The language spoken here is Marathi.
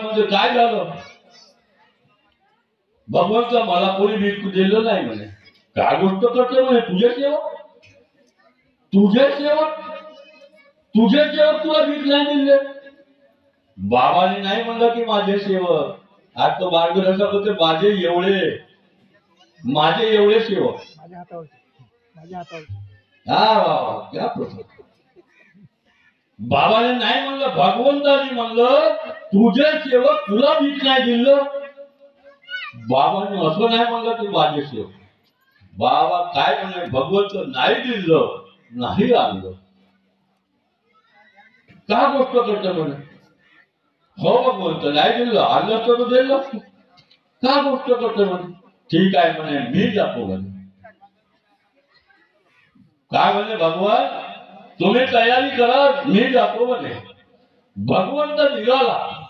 म्हणजे काय झालं? भगवंत मला कोणी भीक दिलं नाही म्हणे. काय गोष्ट करते म्हणे? तुझे सेवक तुला भीक नाही दिले. बाबाने नाही म्हणलं की माझे सेवक. आज तो बारगुर असा होते, माझे एवढे सेवक माझ्या हातावर. हा क्या प्रश्न. बाबाने नाही म्हणलं, भगवंताने म्हणलं तुझे सेवक तुला भीक नाही दिलं. बाबाने असं नाही म्हणलं की माझे सेवक. बाबा काय म्हणे, भगवंत नाही दिलं नाही आणलं. का गोष्ट करतो म्हणे? हो भगवंत नाही दिलं, आणलं तर दिलं. का गोष्ट करतो म्हणे? ठीक आहे म्हणे, मी जातो म्हणे. काय म्हणे भगवान, तुम्ही तयारी करा, मी जातो म्हणे. भगवंत निघाला.